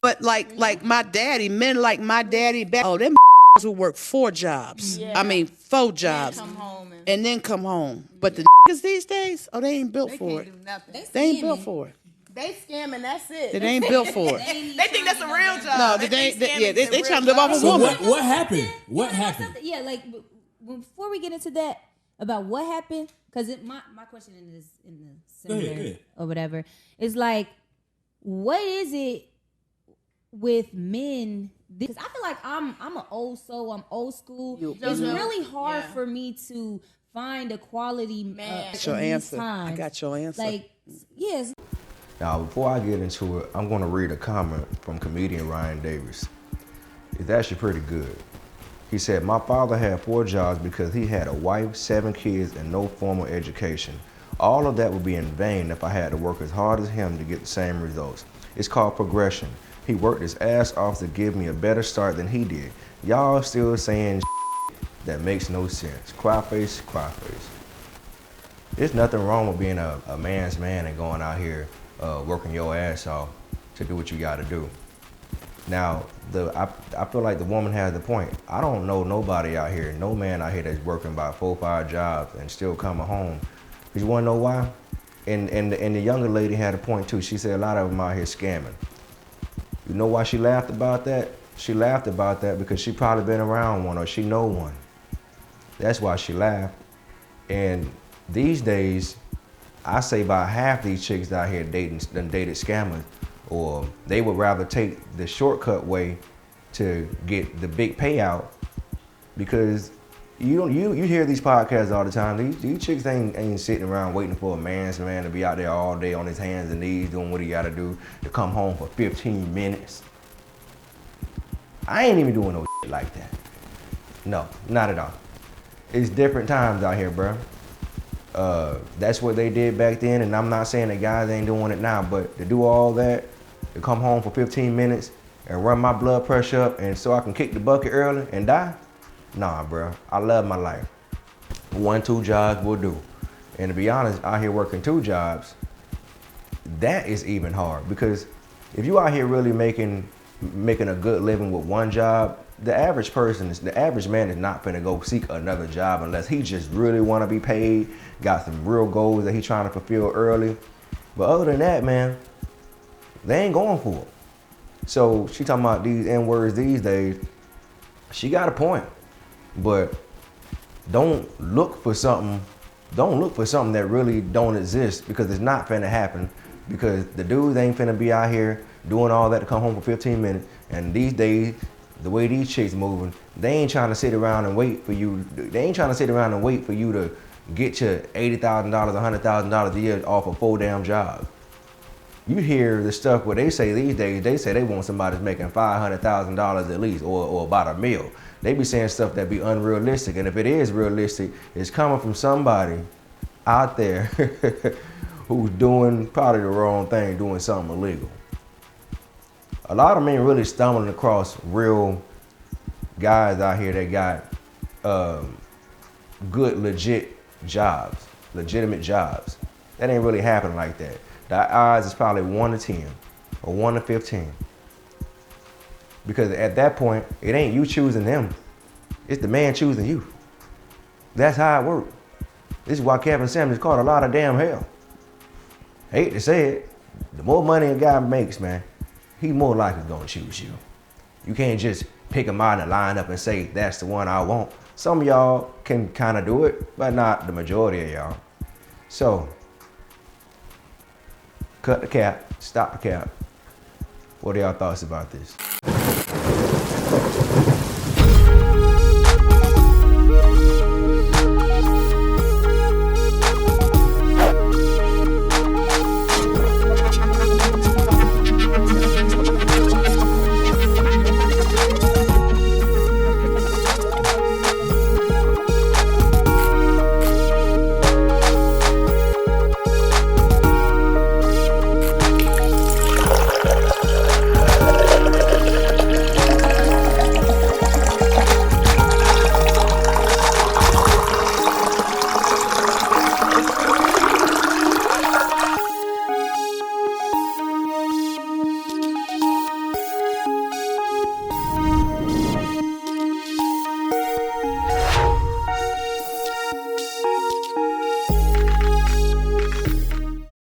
But like my daddy, men like my daddy, them who work 4 jobs. I mean 4 jobs. And then come home. But the these days, they ain't built for it. They ain't built for it. They scamming, that's it. They ain't built for it. They think that's a real job. No, they trying to live off a woman. What happened? What happened? Yeah, like before we get into that about what happened, because my question in the seminar or whatever is like, what is it with men? Because I feel like I'm an old soul. I'm old school. It's really hard for me to find a quality man. That's your answer. I got your answer. Like, yes. Now, before I get into it, I'm going to read a comment from comedian Ryan Davis. It's actually pretty good. He said, "My father had 4 jobs because he had a wife, 7 kids, and no formal education. All of that would be in vain if I had to work as hard as him to get the same results. It's called progression. He worked his ass off to give me a better start than he did. Y'all still saying that makes no sense. Cry face, cry face." There's nothing wrong with being a man's man and going out here working your ass off to do what you got to do. Now, I feel like the woman has the point. I don't know nobody out here, no man out here that's working about 4 or 5 jobs and still coming home. Because you want to know why? And the younger lady had a point too. She said a lot of them out here scamming. You know why she laughed about that? She laughed about that because she probably been around one or she know one. That's why she laughed. And these days, I say about half these chicks out here dated scammers, or they would rather take the shortcut way to get the big payout, because you hear these podcasts all the time. These chicks ain't sitting around waiting for a man's man to be out there all day on his hands and knees doing what he got to do to come home for 15 minutes. I ain't even doing no shit like that. No, not at all. It's different times out here, bro. That's what they did back then, and I'm not saying that guys ain't doing it now, but to do all that, to come home for 15 minutes and run my blood pressure up and so I can kick the bucket early and die? Nah, bro. I love my life. 1, 2 jobs will do. And to be honest, out here working 2 jobs, that is even hard, because if you out here really making a good living with 1 job, the average man is not finna go seek another job unless he just really want to be paid, got some real goals that he trying to fulfill early. But other than that, man, they ain't going for it. So she talking about these N-words these days. She got a point, but don't look for something that really don't exist, because it's not finna happen, because the dudes ain't finna be out here doing all that to come home for 15 minutes. And these days, the way these chicks moving, they ain't trying to sit around and wait for you. They ain't trying to sit around and wait for you to get your $80,000, $100,000 a year off of 4 damn jobs. You hear the stuff where they say these days, they say they want somebody that's making $500,000 at least, or about $1 million. They be saying stuff that be unrealistic, and if it is realistic, it's coming from somebody out there who's doing probably the wrong thing, doing something illegal. A lot of men really stumbling across real guys out here that got good, legit jobs, legitimate jobs. That ain't really happening like that. The odds is probably 1 to 10 or 1 to 15. Because at that point, it ain't you choosing them. It's the man choosing you. That's how it works. This is why Kevin Samuels caught a lot of damn hell. Hate to say it, the more money a guy makes, man, he more likely gonna choose you. You can't just pick him out and line up and say, that's the one I want. Some of y'all can kind of do it, but not the majority of y'all. So, cut the cap, stop the cap. What are y'all thoughts about this?